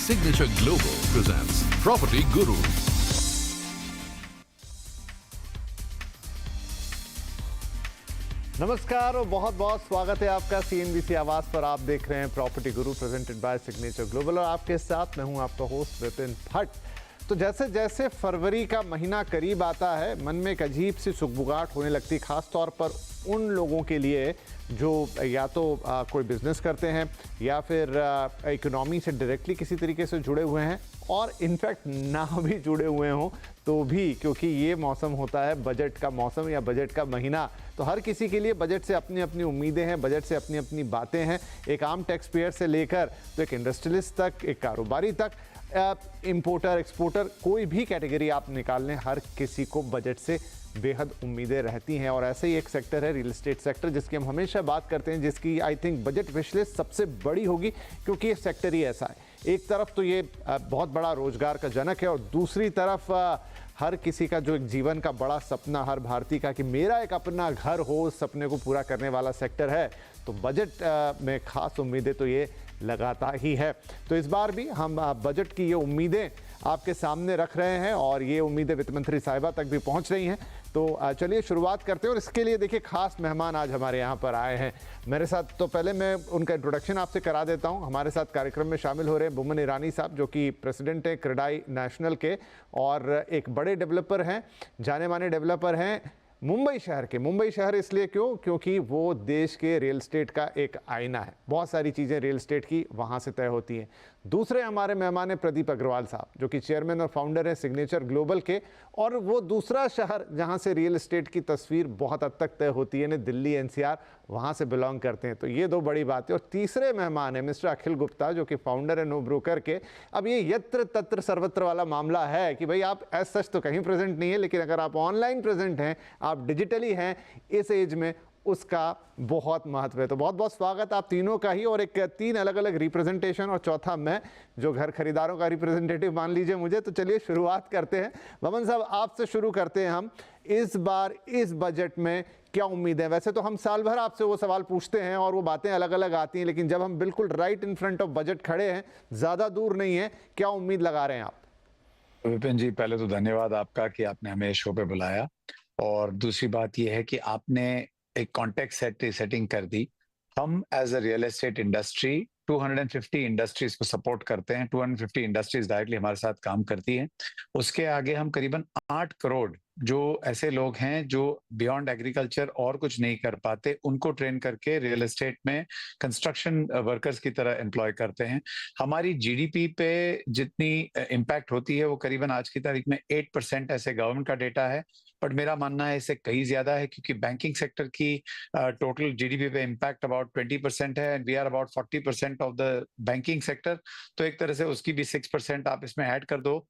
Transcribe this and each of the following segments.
Signature Global presents Property Guru. नमस्कार और बहुत बहुत स्वागत है आपका सीएनबीसी आवाज पर। आप देख रहे हैं property Guru presented by signature global और आपके साथ मैं हूं आपका होस्ट विपिन भट्ट। तो जैसे जैसे फरवरी का महीना करीब आता है, मन में एक अजीब सी सुगबुगाहट होने लगती है, खास तौर पर उन लोगों के लिए जो या तो कोई बिजनेस करते हैं या फिर इकोनॉमी से डायरेक्टली किसी तरीके से जुड़े हुए हैं और इनफैक्ट ना भी जुड़े हुए हों तो भी, क्योंकि ये मौसम होता है बजट का मौसम या बजट का महीना। तो हर किसी के लिए बजट से अपनी अपनी उम्मीदें हैं, बजट से अपनी अपनी बातें हैं। एक आम टैक्स पेयर से लेकर तो एक इंडस्ट्रियलिस्ट तक, एक कारोबारी तक, इंपोर्टर एक्सपोर्टर, कोई भी कैटेगरी आप निकाल लें, हर किसी को बजट से बेहद उम्मीदें रहती हैं। और ऐसे ही एक सेक्टर है रियल एस्टेट सेक्टर, जिसकी हम हमेशा बात करते हैं, जिसकी I think budget wish list सबसे बड़ी होगी, क्योंकि ये सेक्टर ही ऐसा है। एक तरफ तो ये बहुत बड़ा रोजगार का जनक है और दूसरी तरफ हर किसी का जो एक जीवन का बड़ा सपना, हर भारतीय का कि मेरा एक अपना घर हो, उस सपने को पूरा करने वाला सेक्टर है। तो बजट में खास उम्मीदें तो ये लगाता ही है। तो इस बार भी हम बजट की ये उम्मीदें आपके सामने रख रहे हैं और ये उम्मीदें वित्त मंत्री साहिबा तक भी पहुंच रही हैं। तो चलिए शुरुआत करते हैं और इसके लिए देखिए खास मेहमान आज हमारे यहाँ पर आए हैं मेरे साथ। तो पहले मैं उनका इंट्रोडक्शन आपसे करा देता हूँ। हमारे साथ कार्यक्रम में शामिल हो रहे हैं बुमन ईरानी साहब, जो कि प्रेसिडेंट हैं क्रेडाई नेशनल के और एक बड़े डेवलपर हैं, जाने माने डेवलपर हैं मुंबई शहर के। मुंबई शहर इसलिए क्यों? क्योंकि वो देश के रियल एस्टेट का एक आईना है। बहुत सारी चीज़ें रियल एस्टेट की वहाँ से तय होती हैं। दूसरे हमारे मेहमान हैं प्रदीप अग्रवाल साहब, जो कि चेयरमैन और फाउंडर हैं सिग्नेचर ग्लोबल के, और वो दूसरा शहर जहाँ से रियल एस्टेट की तस्वीर बहुत हद तक तय होती है, दिल्ली एनसीआर, वहाँ से बिलोंग करते हैं। तो ये दो बड़ी बातें। और तीसरे मेहमान हैं मिस्टर अखिल गुप्ता, जो कि फाउंडर है नो ब्रोकर के। अब ये यत्र तत्र सर्वत्र वाला मामला है कि भाई आप एज सच तो कहीं प्रेजेंट नहीं है, लेकिन अगर आप ऑनलाइन प्रेजेंट हैं, आप डिजिटली हैं, इस एज में उसका बहुत महत्व है। तो बहुत बहुत स्वागत आप तीनों का ही। और एक तीन अलग अलग रिप्रेजेंटेशन और चौथा मैं, जो घर खरीदारों का रिप्रेजेंटेटिव मान लीजिए मुझे। तो चलिए शुरुआत करते हैं। बमन साहब, आपसे शुरू करते हैं हम। इस बार इस बजट में क्या उम्मीद है? वैसे तो हम साल भर आपसे वो सवाल पूछते हैं और वो बातें अलग अलग आती हैं, लेकिन जब हम बिल्कुल right in front of budget खड़े हैं, ज़्यादा दूर नहीं है, क्या उम्मीद लगा रहे हैं आप? विपिन जी, पहले तो धन्यवाद आपका कि आपने हमें शो पे बुलाया। और दूसरी बात यह है कि आपने एक कॉन्टेक्स्ट सेटिंग कर दी। हम as a real estate industry 250 industries को सपोर्ट करते हैं। 250 इंडस्ट्रीज डायरेक्टली हमारे साथ काम करती हैं। उसके आगे हम करीबन 8 करोड़ जो ऐसे लोग हैं जो बियॉन्ड एग्रीकल्चर और कुछ नहीं कर पाते, उनको ट्रेन करके रियल एस्टेट में कंस्ट्रक्शन वर्कर्स की तरह एम्प्लॉय करते हैं। हमारी जीडीपी पे जितनी इम्पैक्ट होती है वो करीबन आज की तारीख में 8% ऐसे गवर्नमेंट का डेटा है, बट मेरा मानना है इससे कहीं ज्यादा है, क्योंकि बैंकिंग सेक्टर की टोटल जीडीपी पे इम्पैक्ट अबाउट 20% है and we are about 40% of the banking sector. तो एक तरह से उसकी भी 6% आप इसमें ऐड कर दो।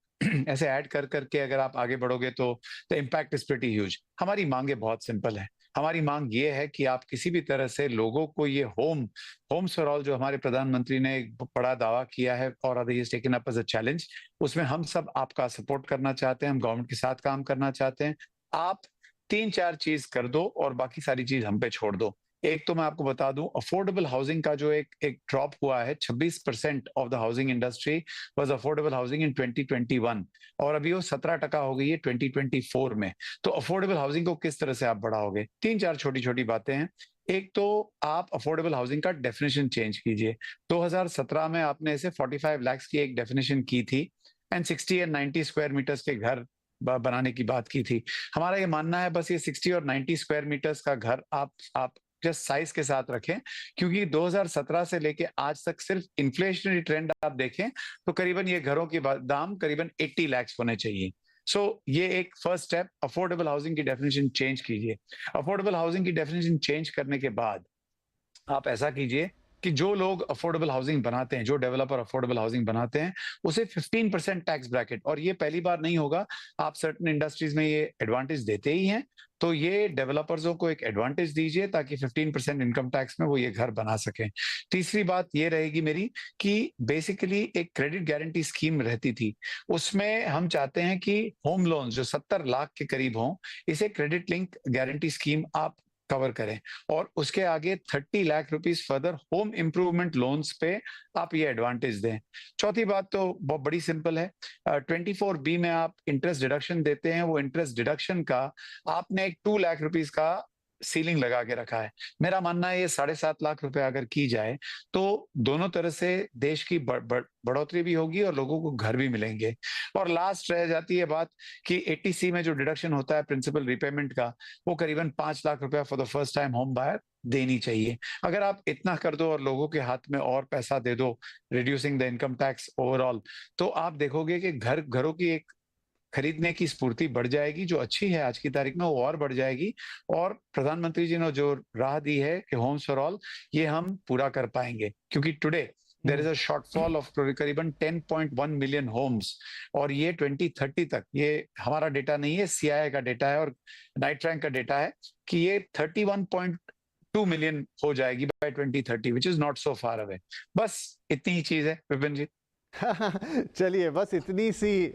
ऐसे ऐड कर करके अगर आप आगे बढ़ोगे तो the impact is pretty huge. हमारी मांगे बहुत सिंपल है। हमारी मांग ये है कि आप किसी भी तरह से लोगों को ये होम्स फॉर ऑल जो हमारे प्रधानमंत्री ने एक बड़ा दावा किया है और he is taken up as a challenge, उसमें हम सब आपका सपोर्ट करना चाहते हैं। हम गवर्नमेंट के साथ काम करना चाहते हैं। आप 3-4 चीज कर दो और बाकी सारी चीज हम पे छोड़ दो। एक तो मैं आपको बता दूं, अफोर्डेबल हाउसिंग का जो एक ड्रॉप हुआ है, 26% of the housing industry was affordable housing इन 2021 और अभी वो 17% हो गई है 2024 में। तो अफोर्डेबल हाउसिंग को किस तरह से आप बढ़ाओगे? 3-4 छोटी छोटी बातें हैं। एक तो आप अफोर्डेबल हाउसिंग का डेफिनेशन चेंज कीजिए। 2017 में आपने इसे 45 लाख की एक डेफिनेशन की थी एंड 60 एंड 90 स्क्वायर मीटर्स के घर बनाने की बात की थी। हमारा ये मानना है बस ये 60 और 90 स्क्वायर मीटर्स का घर आप जस्ट साइज के साथ रखें, क्योंकि 2017 से लेके आज तक सिर्फ इन्फ्लेशनरी ट्रेंड आप देखें तो करीबन ये घरों के दाम करीबन 80 लाख होने चाहिए। सो ये एक फर्स्ट स्टेप, अफोर्डेबल हाउसिंग की डेफिनेशन चेंज कीजिए। अफोर्डेबल हाउसिंग की डेफिनेशन चेंज करने के बाद आप ऐसा कीजिए कि जो लोग अफोर्डेबल हाउसिंग बनाते हैं, जो डेवलपर अफोर्डेबल हाउसिंग बनाते हैं, उसे 15% टैक्स ब्रैकेट, और ये पहली बार नहीं होगा, आप सर्टेन इंडस्ट्रीज में ये एडवांटेज देते ही हैं, तो ये डेवलपर्सों को एक एडवांटेज दीजिए ताकि 15% इनकम टैक्स में वो ये घर बना सकें। तीसरी बात ये रहेगी मेरी कि बेसिकली एक क्रेडिट गारंटी स्कीम रहती थी, उसमें हम चाहते हैं कि होम लोन जो 70 लाख के करीब हों, इसे क्रेडिट लिंक गारंटी स्कीम आप कवर करें, और उसके आगे 30 lakh rupees further home improvement loans पे आप ये एडवांटेज दें। चौथी बात तो बहुत बड़ी सिंपल है, 24B में आप इंटरेस्ट डिडक्शन देते हैं, वो इंटरेस्ट डिडक्शन का आपने एक 2 लाख रुपीस का सीलिंग लगा के रखा है। मेरा मानना है ये 7.5 लाख रुपए अगर की जाए तो दोनों तरह से देश की बढ़ोतरी भी होगी और लोगों को घर भी मिलेंगे। और लास्ट रह जाती है बात कि 80C में जो डिडक्शन होता है प्रिंसिपल रिपेमेंट का, वो करीबन 5 लाख रुपया for the first time home buyer देनी चाहिए। अगर आप इतना कर दो और लोगों के हाथ में और पैसा दे दो, reducing the income tax overall, तो आप देखोगे कि घरों की एक खरीदने की स्फूर्ति बढ़ जाएगी, जो अच्छी है आज की तारीख में वो और बढ़ जाएगी। और प्रधानमंत्री जी ने जो राह दी है कि होम्स फॉर ऑल, ये हम पूरा कर पाएंगे, क्योंकि today there is a shortfall of करीबन 10.1 मिलियन होम्स, और ये 2030 तक, ये हमारा डेटा नहीं है, सीआईआई का डेटा है और नाइट रैंक का डेटा है कि ये 31.2 मिलियन हो जाएगी by 2030, which is not so far away. बस इतनी ही चीज है विपिन जी। चलिए, बस इतनी सी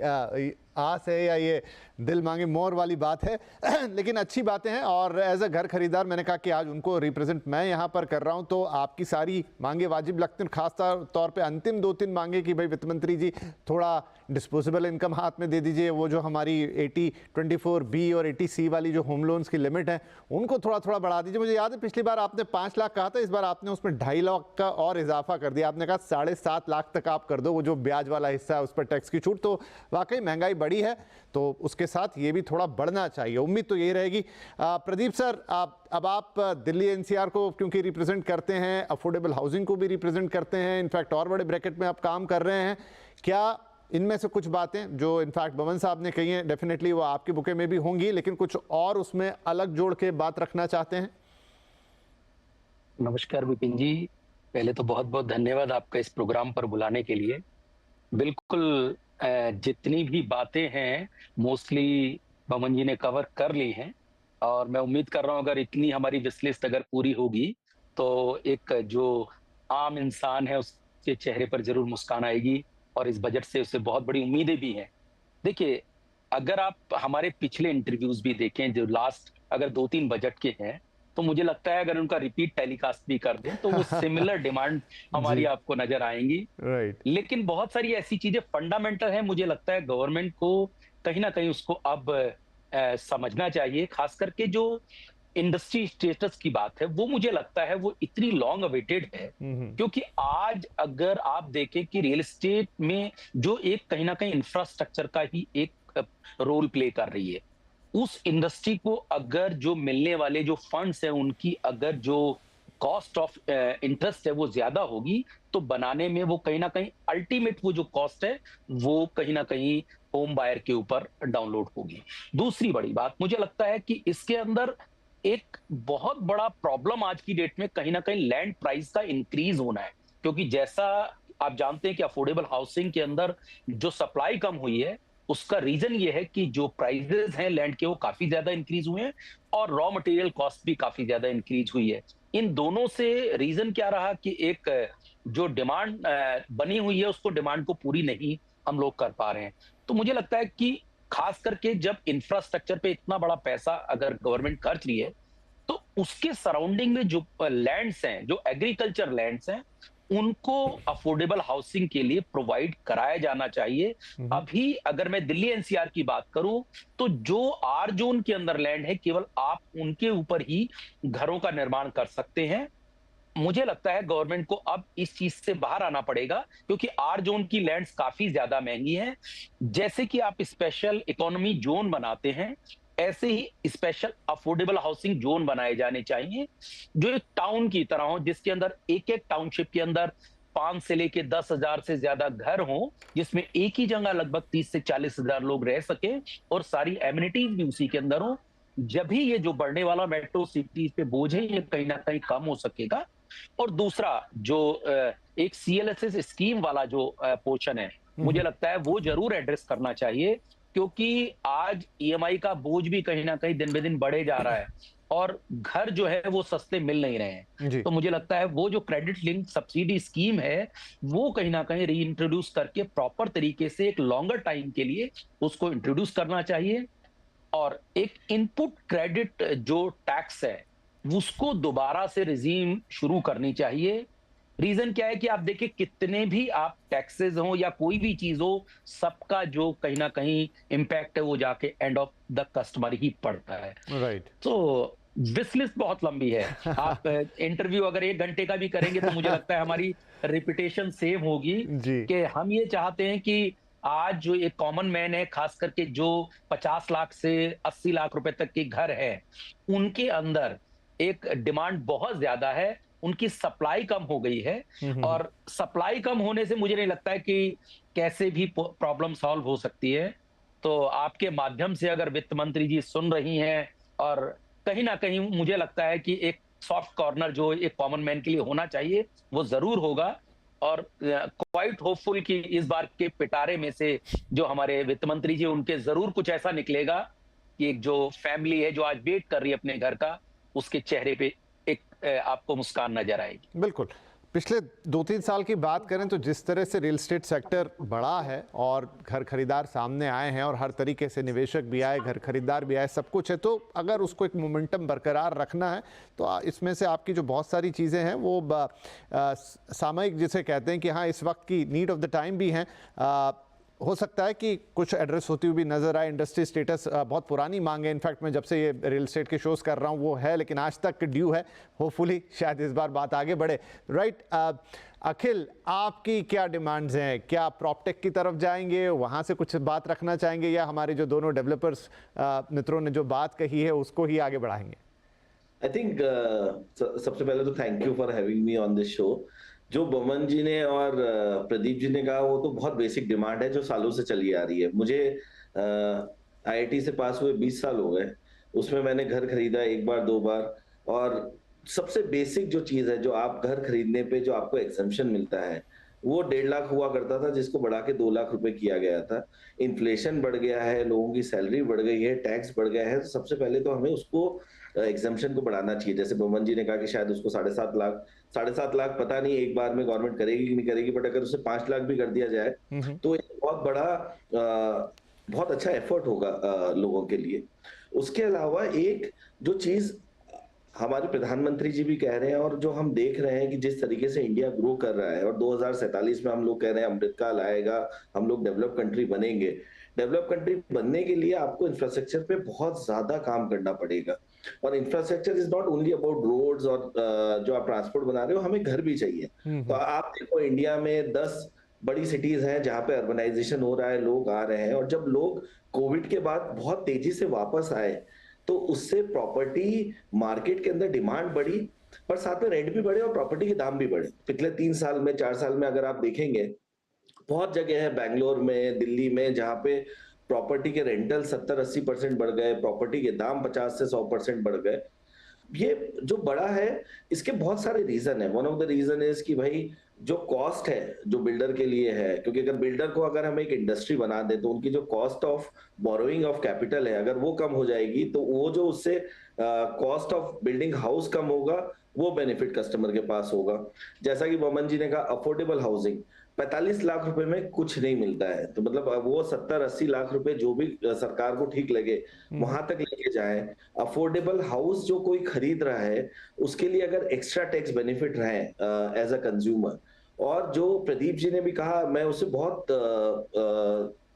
आस है या ये दिल मांगे मोर वाली बात है लेकिन अच्छी बातें हैं। और एज अ घर खरीदार मैंने कहा कि आज उनको रिप्रेजेंट मैं यहाँ पर कर रहा हूँ, तो आपकी सारी मांगे वाजिब लगती हैं, खास तौर पे अंतिम 2-3 मांगे कि भाई वित्त मंत्री जी थोड़ा डिस्पोजेबल इनकम हाथ में दे दीजिए, वो जो हमारी 8024B और 80C वाली जो होम लोन्स की लिमिट है उनको थोड़ा थोड़ा बढ़ा दीजिए। मुझे याद है पिछली बार आपने 5 लाख कहा था, इस बार आपने उसमें 2.5 लाख का और इजाफा कर दिया, आपने कहा 7.5 लाख तक आप कर दो, वो जो ब्याज वाला हिस्सा है उस पर टैक्स की छूट। तो वाकई महंगाई बढ़ी है, तो उसके साथ ये भी थोड़ा बढ़ना चाहिए, उम्मीद तो यही रहेगी। प्रदीप सर, अब आप दिल्ली एनसीआर को क्योंकि रिप्रेजेंट करते हैं, अफोर्डेबल हाउसिंग को भी रिप्रेजेंट करते हैं, इनफैक्ट और बड़े ब्रैकेट में आप काम कर रहे हैं, क्या इनमें से कुछ बातें जो इनफैक्ट बमन साहब ने कही हैं डेफिनेटली वो आपके बुके में भी होंगी, लेकिन कुछ और उसमें अलग जोड़ के बात रखना चाहते हैं? नमस्कार विपिन जी, पहले तो बहुत बहुत धन्यवाद आपका इस प्रोग्राम पर बुलाने के लिए। बिल्कुल, जितनी भी बातें हैं मोस्टली बमन जी ने कवर कर ली हैं, और मैं उम्मीद कर रहा हूं अगर इतनी हमारी विश लिस्ट अगर पूरी होगी तो एक जो आम इंसान है उसके चेहरे पर जरूर मुस्कान आएगी, और इस बजट से उसे बहुत बड़ी उम्मीदें भी हैं। देखिए, अगर आप हमारे पिछले इंटरव्यूज भी देखें जो लास्ट अगर 2-3 बजट के हैं, तो मुझे लगता है अगर उनका रिपीट टेलीकास्ट भी कर दें तो वो सिमिलर डिमांड हमारी आपको नजर आएंगी। राइट। लेकिन बहुत सारी ऐसी चीजें फंडामेंटल है, मुझे लगता है गवर्नमेंट को कहीं ना कहीं उसको अब समझना चाहिए। खास करके जो इंडस्ट्री स्टेटस की बात है वो मुझे लगता है वो इतनी लॉन्ग अवेटेड है, क्योंकि आज अगर आप देखें कि रियल एस्टेट में जो एक कहीं ना कहीं इंफ्रास्ट्रक्चर का ही एक रोल प्ले कर रही है, उस इंडस्ट्री को अगर जो मिलने वाले जो फंड्स हैं उनकी अगर जो कॉस्ट ऑफ इंटरेस्ट है वो ज्यादा होगी, तो बनाने में वो कहीं ना कहीं अल्टीमेट वो जो कॉस्ट है वो कहीं ना कहीं होम बायर के ऊपर डाउनलोड होगी। दूसरी बड़ी बात मुझे लगता है कि इसके अंदर एक बहुत बड़ा प्रॉब्लम आज की डेट में कहीं ना कहीं लैंड प्राइस का इंक्रीज होना है, क्योंकि जैसा आप जानते हैं कि अफोर्डेबल हाउसिंग के अंदर जो सप्लाई कम हुई है उसका रीजन ये है कि जो प्राइसेस हैं लैंड के वो काफी ज्यादा इंक्रीज हुए हैं, और रॉ मटेरियल कॉस्ट भी काफी ज्यादा इंक्रीज हुई है। इन दोनों से रीजन क्या रहा कि एक जो डिमांड बनी हुई है उसको डिमांड को पूरी नहीं हम लोग कर पा रहे हैं। तो मुझे लगता है कि खास करके जब इंफ्रास्ट्रक्चर पे इतना बड़ा पैसा अगर गवर्नमेंट खर्च रही है, तो उसके सराउंडिंग में जो लैंड्स हैं, जो एग्रीकल्चर लैंड्स हैं, उनको अफोर्डेबल हाउसिंग के लिए प्रोवाइड कराया जाना चाहिए। अभी अगर मैं दिल्ली एनसीआर की बात करूं तो जो आर जोन के अंदर लैंड है केवल आप उनके ऊपर ही घरों का निर्माण कर सकते हैं। मुझे लगता है गवर्नमेंट को अब इस चीज से बाहर आना पड़ेगा, क्योंकि आर जोन की लैंड्स काफी ज्यादा महंगी हैं। जैसे कि आप स्पेशल इकोनॉमी जोन बनाते हैं, ऐसे ही स्पेशल अफोर्डेबल हाउसिंग जोन बनाए जाने चाहिए जो एक टाउन की तरह हो, जिसके अंदर एक एक टाउनशिप के अंदर 5 से लेके 10,000 से ज्यादा घर हो, जिसमें एक ही जगह लगभग 30 से 40,000 लोग रह सके और सारी एमिनिटीज भी उसी के अंदर हो। जब भी ये जो बढ़ने वाला मेट्रो सिटीज पे बोझ है ये कहीं ना कहीं कम हो सकेगा। और दूसरा जो एक सीएलएसएस स्कीम वाला जो पोर्शन है, मुझे लगता है वो जरूर एड्रेस करना चाहिए, क्योंकि आज ईएमआई का बोझ भी कहीं ना कहीं दिन बे दिन बढ़े जा रहा है और घर जो है वो सस्ते मिल नहीं रहे हैं। तो मुझे लगता है वो जो क्रेडिट लिंक सब्सिडी स्कीम है वो कहीं ना कहीं री इंट्रोड्यूस करके प्रॉपर तरीके से एक लॉन्गर टाइम के लिए उसको इंट्रोड्यूस करना चाहिए। और एक इनपुट क्रेडिट जो टैक्स है उसको दोबारा से रिजीम शुरू करनी चाहिए। रीजन क्या है कि आप देखिए कितने भी आप टैक्सेस हो या कोई भी चीज हो, सबका जो कहीं ना कहीं इम्पैक्ट है वो जाके एंड ऑफ द कस्टमर ही पड़ता है। राइट। तो विश लिस्ट बहुत लंबी है। आप इंटरव्यू अगर 1 घंटे का भी करेंगे तो मुझे लगता है हमारी रिपुटेशन सेव होगी जी। कि हम ये चाहते हैं कि आज जो एक कॉमन मैन है, खास करके जो 50 लाख से 80 लाख रुपए तक के घर है, उनके अंदर एक डिमांड बहुत ज्यादा है, उनकी सप्लाई कम हो गई है। और सप्लाई कम होने से मुझे नहीं लगता है कि कैसे भी प्रॉब्लम सॉल्व हो सकती है। तो आपके माध्यम से अगर वित्त मंत्री जी सुन रही हैं, और कहीं ना कहीं मुझे लगता है कि एक सॉफ्ट कॉर्नर जो एक कॉमन मैन के लिए होना चाहिए वो जरूर होगा। और क्वाइट होपफुल कि इस बार के पिटारे में से जो हमारे वित्त मंत्री जी, उनके जरूर कुछ ऐसा निकलेगा कि एक जो फैमिली है जो आज वेट कर रही है अपने घर का, उसके चेहरे पे एक आपको मुस्कान नजर आएगी। बिल्कुल। पिछले 2-3 साल की बात करें तो जिस तरह से रियल एस्टेट सेक्टर बढ़ा है और घर खरीदार सामने आए हैं और हर तरीके से निवेशक भी आए, घर खरीदार भी आए, सब कुछ है, तो अगर उसको एक मोमेंटम बरकरार रखना है तो इसमें से आपकी जो बहुत सारी चीज़ें हैं वो सामयिक जिसे कहते हैं कि हाँ इस वक्त की नीड ऑफ द टाइम भी हैं। हो सकता है कि कुछ एड्रेस होती हुई भी नज़र आए। इंडस्ट्री स्टेटस बहुत पुरानी मांग है, इनफैक्ट मैं जब से ये रियल एस्टेट के शोज़ कर रहा हूँ वो है, लेकिन आज तक ड्यू है। होपफुली शायद इस बार बात आगे बढ़े। राइट। अखिल, आपकी क्या डिमांड्स हैं? क्या प्रॉपटेक की तरफ जाएंगे, वहाँ से कुछ बात रखना चाहेंगे, या हमारे जो दोनों डेवलपर्स मित्रों ने जो बात कही है उसको ही आगे बढ़ाएंगे? आई थिंक सबसे पहले तो thank you for having me on this show. जो बमन जी ने और प्रदीप जी ने कहा वो तो बहुत बेसिक डिमांड है जो सालों से चली आ रही है। मुझे आईआईटी से पास हुए 20 साल हो गए, उसमें मैंने घर खरीदा 1 बार 2 बार। और सबसे बेसिक जो चीज है, जो आप घर खरीदने पे जो आपको एग्जम्पशन मिलता है, वो 1.5 लाख हुआ करता था, जिसको बढ़ा के 2 लाख रुपए किया गया था। इन्फ्लेशन बढ़ गया है, लोगों की सैलरी बढ़ गई है, टैक्स बढ़ गया है, तो सबसे पहले तो हमें उसको एग्जम्पशन को बढ़ाना चाहिए। जैसे बमन जी ने कहा कि शायद उसको 7.5 लाख पता नहीं एक बार में गवर्नमेंट करेगी कि नहीं करेगी, बट अगर उसे 5 लाख भी कर दिया जाए तो एक बहुत बड़ा बहुत अच्छा एफर्ट होगा लोगों के लिए। उसके अलावा एक जो चीज हमारे प्रधानमंत्री जी भी कह रहे हैं और जो हम देख रहे हैं कि जिस तरीके से इंडिया ग्रो कर रहा है, और 2047 में हम लोग कह रहे हैं अमृतकाल आएगा, हम लोग डेवलप कंट्री बनेंगे। डेवलप कंट्री बनने के लिए आपको इंफ्रास्ट्रक्चर पे बहुत ज्यादा काम करना पड़ेगा। और infrastructure is not only about roads और जो आप ट्रांसपोर्ट बना रहे हो, हमें घर भी चाहिए। तो आप देखो इंडिया में 10 बड़ी सिटीज हैं जहां पे अर्बनाइजेशन हो रहा है, लोग आ रहे हैं। और जब लोग कोविड के बाद बहुत तेजी से वापस आए तो उससे प्रॉपर्टी मार्केट के अंदर डिमांड बढ़ी, पर साथ में रेंट भी बढ़े और प्रॉपर्टी के दाम भी बढ़े। पिछले 3 साल में 4 साल में अगर आप देखेंगे, बहुत जगह है बैंगलोर में, दिल्ली में, जहां पे प्रॉपर्टी के रेंटल 70-80% बढ़ गए, प्रॉपर्टी के दाम 50 से 100% बढ़ गए। ये जो बड़ा है, इसके बहुत सारे रीजन है। One of the reason is कि भाई जो कॉस्ट है जो बिल्डर के लिए है, क्योंकि अगर बिल्डर को अगर हम एक इंडस्ट्री बना दे तो उनकी जो cost of borrowing of capital है, अगर वो कम हो जाएगी तो वो जो उससे कॉस्ट ऑफ बिल्डिंग हाउस कम होगा, वो बेनिफिट कस्टमर के पास होगा। जैसा कि बमन जी ने कहा, अफोर्डेबल हाउसिंग 45 लाख रुपए में कुछ नहीं मिलता है, तो मतलब वो 70-80 लाख रुपए जो भी सरकार को ठीक लगे वहां तक लेके जाए। अफोर्डेबल हाउस जो कोई खरीद रहा है उसके लिए अगर एक्स्ट्रा टैक्स बेनिफिट रहे एज अ कंज्यूमर। और जो प्रदीप जी ने भी कहा, मैं उससे बहुत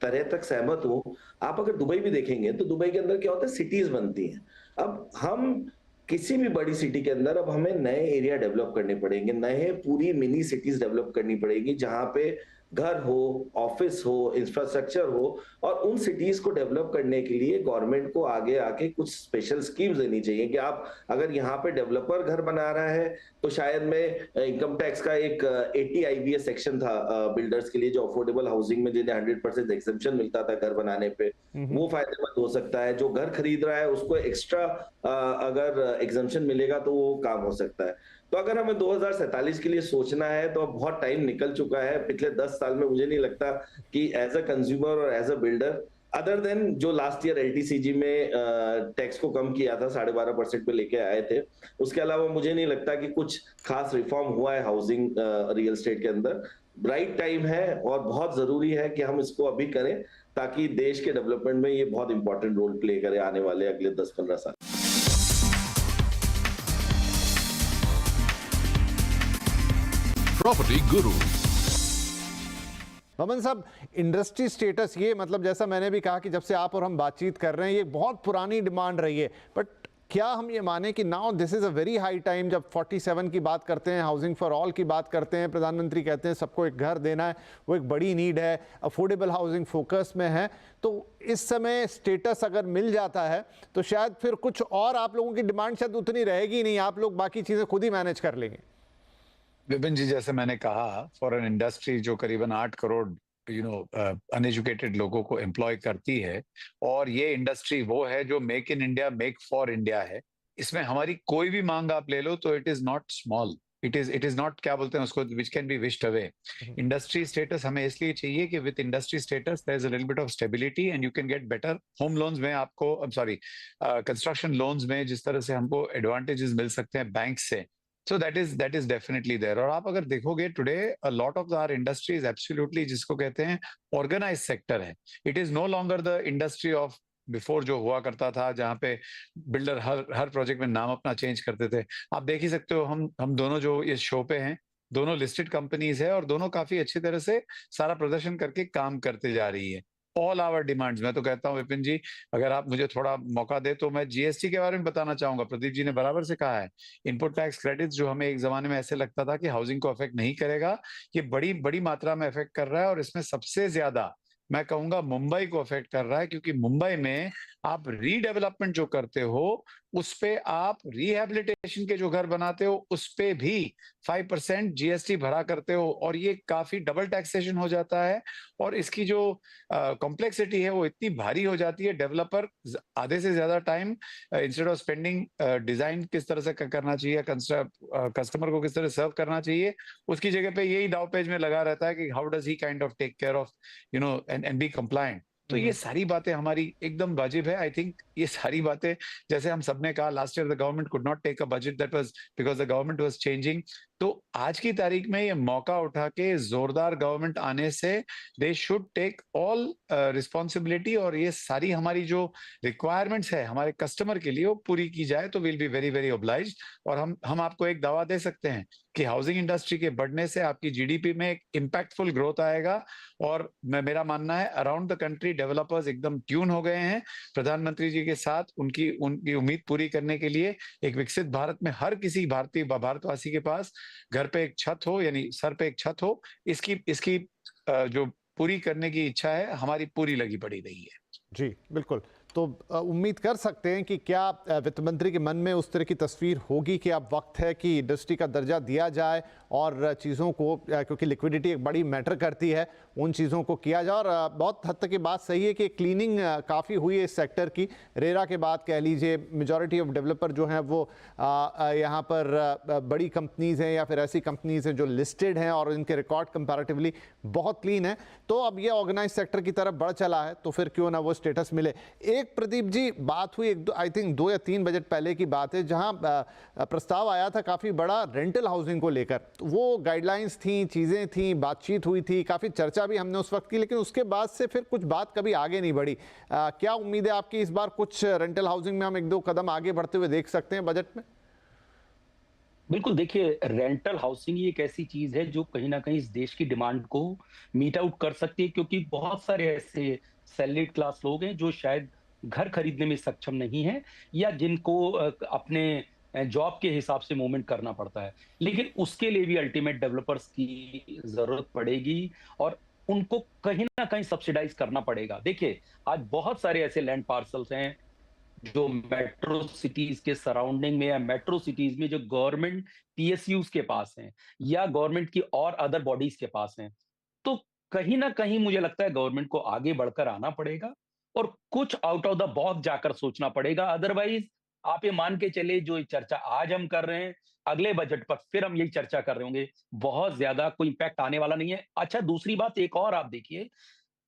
तरह तक सहमत हूँ। आप अगर दुबई भी देखेंगे तो दुबई के अंदर क्या होता है, सिटीज बनती हैं। अब हम किसी भी बड़ी सिटी के अंदर अब हमें नए एरिया डेवलप करने पड़ेंगे, नए पूरी मिनी सिटीज डेवलप करनी पड़ेगी, जहां पे घर हो, ऑफिस हो, इंफ्रास्ट्रक्चर हो। और उन सिटीज को डेवलप करने के लिए गवर्नमेंट को आगे आके कुछ स्पेशल स्कीम्स देनी चाहिए कि आप अगर यहाँ पे डेवलपर घर बना रहा है तो शायद में इनकम टैक्स का एक 80 IBS सेक्शन था बिल्डर्स के लिए, जो अफोर्डेबल हाउसिंग में जिन्हें 100% एक्सेप्शन मिलता था घर बनाने पे, वो फायदेमंद हो सकता है। जो घर खरीद रहा है उसको एक्स्ट्रा अगर एग्जम्पशन मिलेगा तो वो काम हो सकता है। तो अगर हमें 2047 के लिए सोचना है तो अब बहुत टाइम निकल चुका है। पिछले 10 साल में मुझे नहीं लगता कि एज अ कंज्यूमर और as a builder, other than जो लास्ट ईयर LTCG में टैक्स को कम किया था, 12.5% पे लेके आए थे, उसके अलावा मुझे नहीं लगता कि कुछ खास रिफॉर्म हुआ है हाउसिंग रियल एस्टेट के अंदर। राइट टाइम है और बहुत जरूरी है कि हम इसको अभी करें, ताकि देश के डेवलपमेंट में ये बहुत इंपॉर्टेंट रोल प्ले करे आने वाले अगले 10-15 साल। Property Guru. बमन साहब, इंडस्ट्री स्टेटस, ये मतलब जैसा मैंने भी कहा कि जब से आप और हम बातचीत कर रहे हैं, ये बहुत पुरानी डिमांड रही है, बट क्या हम ये माने कि now this is a very high time, जब 47 की बात करते हैं, हाउसिंग फॉर ऑल की बात करते हैं, प्रधानमंत्री कहते हैं सबको एक घर देना है, वो एक बड़ी नीड है, अफोर्डेबल हाउसिंग फोकस में है, तो इस समय स्टेटस अगर मिल जाता है तो शायद फिर कुछ और आप लोगों की डिमांड शायद उतनी रहेगी नहीं, आप लोग बाकी चीज़ें खुद ही मैनेज कर लेंगे। विपिन जी, जैसे मैंने कहा, फॉर एन इंडस्ट्री जो करीबन 8 करोड़ अनएजुकेटेड लोगों को एम्प्लॉय करती है, और ये इंडस्ट्री वो है जो make in India, make for India है। इसमें हमारी कोई भी मांग आप ले लो तो it is not small, it is not, क्या बोलते हैं उसको, which can be wished away. Industry status हमें इसलिए चाहिए कि with industry status there is a little bit of stability and you can get better home loans में, आपको कंस्ट्रक्शन लोन्स में जिस तरह से हमको एडवांटेजेस मिल सकते हैं बैंक से। So that is definitely there. और आप अगर देखोगे today a lot of our industry is absolutely, जिसको कहते हैं ऑर्गेनाइज सेक्टर है। It is no longer the industry of before जो हुआ करता था, जहां पे बिल्डर हर प्रोजेक्ट में नाम अपना चेंज करते थे। आप देख ही सकते हो, हम दोनों जो इस शो पे हैं, दोनों लिस्टेड कंपनीज है और दोनों काफी अच्छी तरह से सारा प्रदर्शन करके काम करते जा रही है। ऑल आवर डिमांड्स, मैं तो कहता हूं विपिन जी, अगर आप मुझे थोड़ा मौका दे तो मैं जीएसटी के बारे में बताना चाहूंगा। प्रदीप जी ने बराबर से कहा है, इनपुट टैक्स क्रेडिट जो हमें एक जमाने में ऐसे लगता था कि हाउसिंग को अफेक्ट नहीं करेगा, ये बड़ी बड़ी मात्रा में अफेक्ट कर रहा है, और इसमें सबसे ज्यादा मैं कहूंगा मुंबई को अफेक्ट कर रहा है, क्योंकि मुंबई में आप रीडेवलपमेंट जो करते हो, उस पे आप रिहेबिलिटेशन के जो घर बनाते हो, उस पे भी 5% जीएसटी भरा करते हो, और ये काफी डबल टैक्सेशन हो जाता है। और इसकी जो कॉम्प्लेक्सिटी है वो इतनी भारी हो जाती है, डेवलपर आधे से ज्यादा time instead of spending design किस तरह से करना चाहिए, कस्टमर को किस तरह सर्व करना चाहिए, उसकी जगह पे यही दाव पेज में लगा रहता है कि how does he kind of take care of and be compliant. तो ये सारी बातें हमारी एकदम वाजिब है। आई थिंक ये सारी बातें, जैसे हम सबने कहा, last year the government could not take a budget, that was because the government was changing. तो आज की तारीख में ये मौका उठा के जोरदार गवर्नमेंट आने से they should take all responsibility, और ये सारी हमारी जो रिक्वायरमेंट्स है हमारे कस्टमर के लिए वो पूरी की जाए, तो will be very very obliged. और हम आपको एक दावा दे सकते हैं कि हाउसिंग इंडस्ट्री के बढ़ने से आपकी जीडीपी में एक इम्पैक्टफुल ग्रोथ आएगा। और मेरा मानना है अराउंड द कंट्री डेवलपर्स एकदम ट्यून हो गए हैं प्रधानमंत्री जी के साथ, उनकी उम्मीद पूरी करने के लिए। एक विकसित भारत में हर किसी भारतवासी के पास घर पे एक छत हो, यानी सर पे एक छत हो, इसकी जो पूरी करने की इच्छा है हमारी, पूरी लगी पड़ी रही है। जी बिल्कुल। तो उम्मीद कर सकते हैं कि क्या वित्त मंत्री के मन में उस तरह की तस्वीर होगी कि अब वक्त है कि इंडस्ट्री का दर्जा दिया जाए और चीज़ों को, क्योंकि लिक्विडिटी एक बड़ी मैटर करती है, उन चीज़ों को किया जाए। और बहुत हद तक ये बात सही है कि क्लीनिंग काफ़ी हुई है इस सेक्टर की। रेरा के बाद कह लीजिए, मेजॉरिटी ऑफ डेवलपर जो हैं वो यहाँ पर बड़ी कंपनीज़ हैं या फिर ऐसी कंपनीज़ हैं जो लिस्टेड हैं और इनके रिकॉर्ड कंपैरेटिवली बहुत क्लीन है। तो अब ये ऑर्गेनाइज सेक्टर की तरफ बढ़ चला है, तो फिर क्यों ना वो स्टेटस मिले। एक प्रदीप जी, बात हुई आई थिंक 2 या 3 बजट पहले की बात है, जहां प्रस्ताव आया था काफ़ी बड़ा रेंटल हाउसिंग को लेकर। वो गाइडलाइंस थी, चीज़ें थी, बातचीत हुई थी, काफ़ी चर्चा भी हमने उस वक्त की, लेकिन उसके बाद से फिर कुछ बात कभी आगे नहीं बढ़ी। क्या उम्मीद है आपकी इस बार कुछ रेंटल हाउसिंग में हम 1-2 कदम आगे बढ़ते हुए देख सकते हैं बजट में? बिल्कुल, देखिए, रेंटल हाउसिंग ही एक ऐसी चीज है जो कहीं ना कहीं इस देश की डिमांड को मीट आउट कर सकती है, क्योंकि बहुत सारे ऐसे सैलरीड क्लास लोग हैं जो शायद घर खरीदने में सक्षम नहीं है, या जिनको अपने जॉब के हिसाब से मूवमेंट करना पड़ता है। लेकिन उसके लिए भी अल्टीमेट डेवलपर्स की जरूरत पड़ेगी, और उनको कहीं ना कहीं सब्सिडाइज करना पड़ेगा। देखिए, आज बहुत सारे ऐसे लैंड पार्सल्स हैं जो मेट्रो सिटीज के सराउंडिंग में, या मेट्रो सिटीज में जो गवर्नमेंट पीएसयूज के पास हैं, या गवर्नमेंट की और अदर बॉडीज के पास हैं। तो कहीं ना कहीं मुझे लगता है गवर्नमेंट को आगे बढ़कर आना पड़ेगा और कुछ आउट ऑफ द बॉक्स जाकर सोचना पड़ेगा। अदरवाइज आप ये मान के चले, जो ये चर्चा आज हम कर रहे हैं, अगले बजट पर फिर हम यही चर्चा कर रहे होंगे, बहुत ज्यादा कोई इंपैक्ट आने वाला नहीं है। अच्छा, दूसरी बात एक और आप देखिए,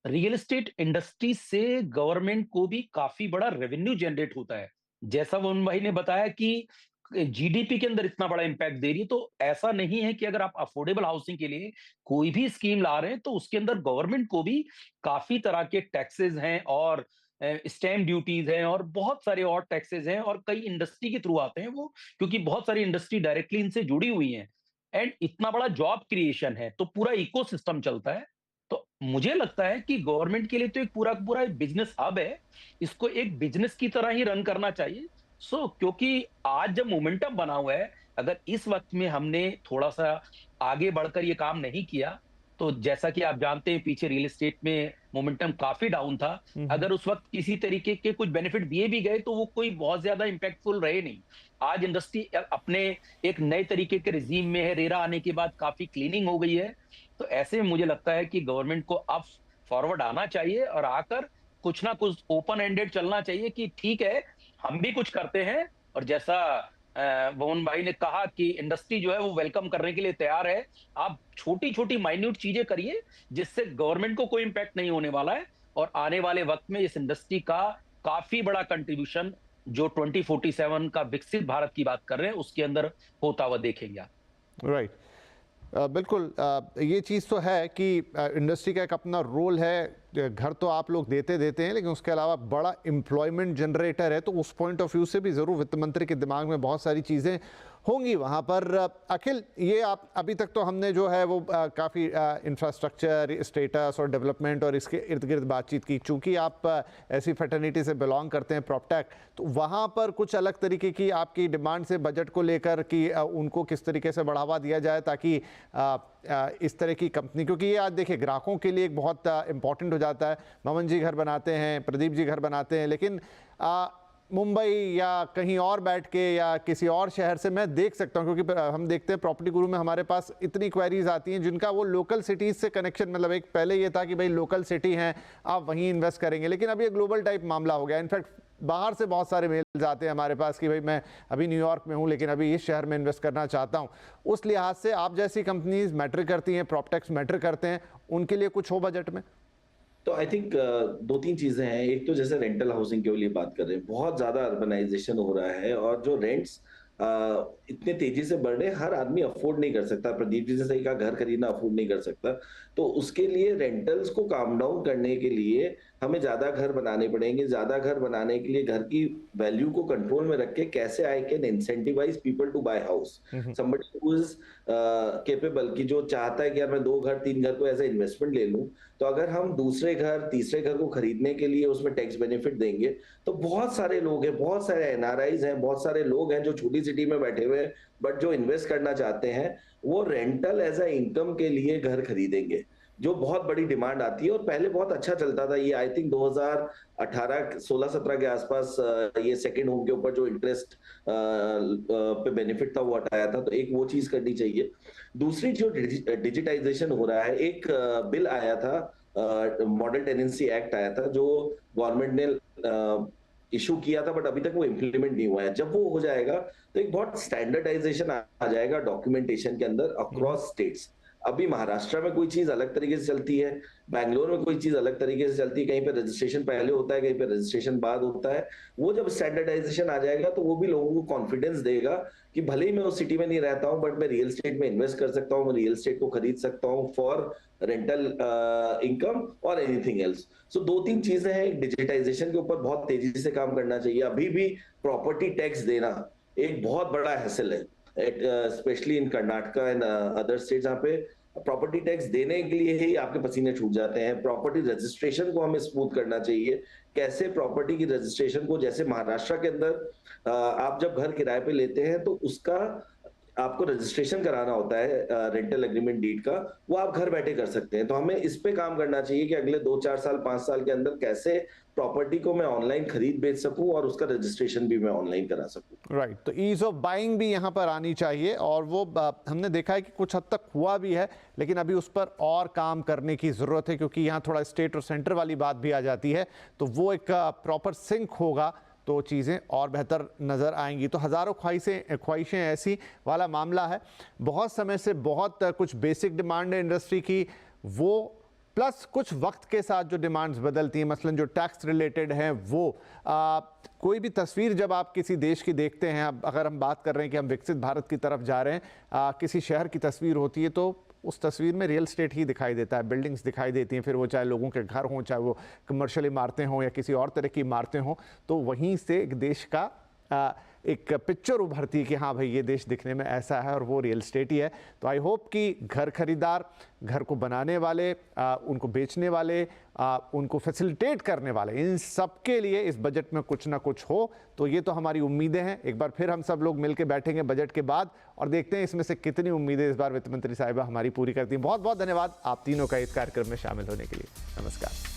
रियल एस्टेट इंडस्ट्री से गवर्नमेंट को भी काफी बड़ा रेवेन्यू जनरेट होता है। जैसा वरुण भाई ने बताया कि जीडीपी के अंदर इतना बड़ा इंपैक्ट दे रही है, तो ऐसा नहीं है कि अगर आप अफोर्डेबल हाउसिंग के लिए कोई भी स्कीम ला रहे हैं तो उसके अंदर गवर्नमेंट को भी काफी तरह के टैक्सेस हैं, और स्टैम्प ड्यूटीज हैं, और बहुत सारे और टैक्सेस हैं, और कई इंडस्ट्री के थ्रू आते हैं वो, क्योंकि बहुत सारी इंडस्ट्री डायरेक्टली इनसे जुड़ी हुई हैं। एंड इतना बड़ा जॉब क्रिएशन है, तो पूरा इकोसिस्टम चलता है। तो मुझे लगता है कि गवर्नमेंट के लिए तो एक पूरा का पूरा बिजनेस हब है, इसको एक बिजनेस की तरह ही रन करना चाहिए। क्योंकि आज जब मोमेंटम बना हुआ है, अगर इस वक्त में हमने थोड़ा सा आगे बढ़कर ये काम नहीं किया, तो जैसा कि आप जानते हैं पीछे रियल एस्टेट में मोमेंटम काफी डाउन था। अगर उस वक्त किसी तरीके के कुछ बेनिफिट दिए भी गए तो वो कोई बहुत ज्यादा इंपैक्टफुल रहे नहीं। आज इंडस्ट्री अपने एक नए तरीके के रिजीम में है, रेरा आने के बाद काफी क्लीनिंग हो गई है। तो ऐसे में मुझे लगता है कि गवर्नमेंट को अब फॉरवर्ड आना चाहिए और आकर कुछ ना कुछ ओपन एंडेड चलना चाहिए कि ठीक है, हम भी कुछ करते हैं। और जैसा भुवन भाई ने कहा कि इंडस्ट्री जो है वो वेलकम करने के लिए तैयार है। आप छोटी छोटी माइन्यूट चीजें करिए जिससे गवर्नमेंट को कोई इंपैक्ट नहीं होने वाला है, और आने वाले वक्त में इस इंडस्ट्री का काफी बड़ा कंट्रीब्यूशन जो 2047 का विकसित भारत की बात कर रहे हैं उसके अंदर होता हुआ देखेंगे आप। राइट, बिल्कुल, ये चीज़ तो है कि इंडस्ट्री का एक अपना रोल है। घर तो आप लोग देते हैं, लेकिन उसके अलावा बड़ा एम्प्लॉयमेंट जनरेटर है, तो उस पॉइंट ऑफ व्यू से भी ज़रूर वित्त मंत्री के दिमाग में बहुत सारी चीज़ें होंगी वहाँ पर। अखिल, ये आप अभी तक तो हमने जो है वो काफ़ी इंफ्रास्ट्रक्चर, स्टेटस और डेवलपमेंट और इसके इर्द गिर्द बातचीत की। चूँकि आप ऐसी फैटर्निटी से बिलोंग करते हैं, प्रॉपटेक, तो वहाँ पर कुछ अलग तरीके की आपकी डिमांड से बजट को लेकर कि उनको किस तरीके से बढ़ावा दिया जाए ताकि इस तरह की कंपनी, क्योंकि ये आज देखिए ग्राहकों के लिए एक बहुत इंपॉर्टेंट हो जाता है। ममन जी घर बनाते हैं, प्रदीप जी घर बनाते हैं, लेकिन मुंबई या कहीं और बैठ के या किसी और शहर से मैं देख सकता हूं, क्योंकि हम देखते हैं प्रॉपर्टी गुरु में हमारे पास इतनी क्वेरीज आती हैं जिनका वो लोकल सिटीज़ से कनेक्शन, मतलब एक पहले ये था कि भाई लोकल सिटी हैं आप वहीं इन्वेस्ट करेंगे, लेकिन अब ये ग्लोबल टाइप मामला हो गया। इनफैक्ट बाहर से बहुत सारे मेल्स आते हैं हमारे पास कि भाई मैं अभी न्यूयॉर्क में हूं लेकिन अभी इस शहर में इन्वेस्ट करना चाहता हूं। उस लिहाज से आप जैसी कंपनीज मैटर करती हैं, प्रॉपटेक्स मैटर करते हैं, उनके लिए कुछ हो बजट में? तो आई थिंक दो तीन चीजें हैं। एक तो जैसे रेंटल हाउसिंग के लिए बात कर रहे हैं, बहुत ज्यादा अर्बनाइजेशन हो रहा है और जो रेंट्स इतने तेजी से बढ़ रहे हैं, हर आदमी अफोर्ड नहीं कर सकता। प्रदीप जी ने सही कहा, घर खरीदना अफोर्ड नहीं कर सकता। तो उसके लिए रेंटल्स को काम डाउन करने के लिए हमें ज्यादा घर बनाने पड़ेंगे। ज्यादा घर बनाने के लिए घर की वैल्यू को कंट्रोल में रख के कैसे I can incentivise people to buy house, somebody who is capable, कि जो चाहता है कि यार मैं 2 घर 3 घर को एज ए इन्वेस्टमेंट ले लूं। तो अगर हम दूसरे घर तीसरे घर को खरीदने के लिए उसमें टैक्स बेनिफिट देंगे तो बहुत सारे लोग हैं, बहुत सारे एनआरआईज हैं, बहुत सारे लोग हैं जो छोटी सिटी में बैठे हुए हैं बट जो इन्वेस्ट करना चाहते हैं, वो रेंटल एज ए इनकम के लिए घर खरीदेंगे, जो बहुत बड़ी डिमांड आती है। और पहले बहुत अच्छा चलता था ये। आई थिंक 2018 16-17 के आसपास ये सेकंड होम के ऊपर जो इंटरेस्ट पे बेनिफिट था वो हटाया था। तो एक वो चीज करनी चाहिए। दूसरी जो डिजिटाइजेशन हो रहा है, एक बिल आया था, मॉडल टेनेंसी एक्ट आया था जो गवर्नमेंट ने इशू किया था बट अभी तक वो इम्प्लीमेंट नहीं हुआ है। जब वो हो जाएगा तो एक बहुत स्टैंडर्डाइजेशन आ जाएगा डॉक्यूमेंटेशन के अंदर अक्रॉस स्टेट्स। अभी महाराष्ट्र में कोई चीज अलग तरीके से चलती है, बैंगलोर में कोई चीज अलग तरीके से चलती है, कहीं पे रजिस्ट्रेशन पहले होता है, कहीं पे रजिस्ट्रेशन बाद होता है। वो जब स्टैंडर्डाइजेशन आ जाएगा तो वो भी लोगों को कॉन्फिडेंस देगा कि भले ही मैं उस सिटी में नहीं रहता हूं बट मैं रियल एस्टेट में इन्वेस्ट कर सकता हूं, मैं रियल एस्टेट को खरीद सकता हूं फॉर रेंटल इनकम और एनीथिंग एल्स। सो 2-3 चीजें हैं। डिजिटाइजेशन के ऊपर बहुत तेजी से काम करना चाहिए। अभी भी प्रॉपर्टी टैक्स देना एक बहुत बड़ा हैसल है, specially in Karnataka and other state, जहाँ पे प्रॉपर्टी टैक्स देने के लिए ही आपके पसीने छूट जाते हैं। प्रॉपर्टी रजिस्ट्रेशन को हमें स्मूथ करना चाहिए। कैसे प्रॉपर्टी की रजिस्ट्रेशन को, जैसे महाराष्ट्र के अंदर आप जब घर किराए पे लेते हैं तो उसका आपको रजिस्ट्रेशन कराना होता है रेंटल एग्रीमेंट डीड का, वो आप घर बैठे कर सकते हैं। तो हमें इस पे काम करना चाहिए कि अगले 2-4 साल 5 साल के अंदर कैसे प्रॉपर्टी को मैं ऑनलाइन खरीद बेच सकूं और उसका रजिस्ट्रेशन भी मैं ऑनलाइन करा सकूं। राइट, तो ईज ऑफ बाइंग भी यहाँ पर आनी चाहिए और वो हमने देखा है कि कुछ हद तक हुआ भी है, लेकिन अभी उस पर और काम करने की ज़रूरत है, क्योंकि यहाँ थोड़ा स्टेट और सेंटर वाली बात भी आ जाती है। तो वो एक प्रॉपर सिंक होगा तो चीज़ें और बेहतर नज़र आएंगी। तो हज़ारों ख्वाहिशें ऐसी वाला मामला है। बहुत समय से बहुत कुछ बेसिक डिमांड है इंडस्ट्री की, वो प्लस कुछ वक्त के साथ जो डिमांड्स बदलती हैं, मसलन जो टैक्स रिलेटेड हैं वो कोई भी तस्वीर जब आप किसी देश की देखते हैं, अब अगर हम बात कर रहे हैं कि हम विकसित भारत की तरफ जा रहे हैं, किसी शहर की तस्वीर होती है तो उस तस्वीर में रियल एस्टेट ही दिखाई देता है, बिल्डिंग्स दिखाई देती हैं, फिर वो चाहे लोगों के घर हों, चाहे वो कमर्शियल इमारतें हों या किसी और तरह की इमारतें हों। तो वहीं से एक देश का एक पिक्चर उभरती है कि हाँ भाई ये देश दिखने में ऐसा है और वो रियल एस्टेट ही है। तो आई होप कि घर खरीदार, घर को बनाने वाले, उनको बेचने वाले, उनको फैसिलिटेट करने वाले, इन सब के लिए इस बजट में कुछ ना कुछ हो। तो ये तो हमारी उम्मीदें हैं। एक बार फिर हम सब लोग मिलकर बैठेंगे बजट के बाद और देखते हैं इसमें से कितनी उम्मीदें इस बार वित्त मंत्री साहिबा हमारी पूरी करती हैं। बहुत बहुत धन्यवाद आप तीनों का इस कार्यक्रम में शामिल होने के लिए। नमस्कार।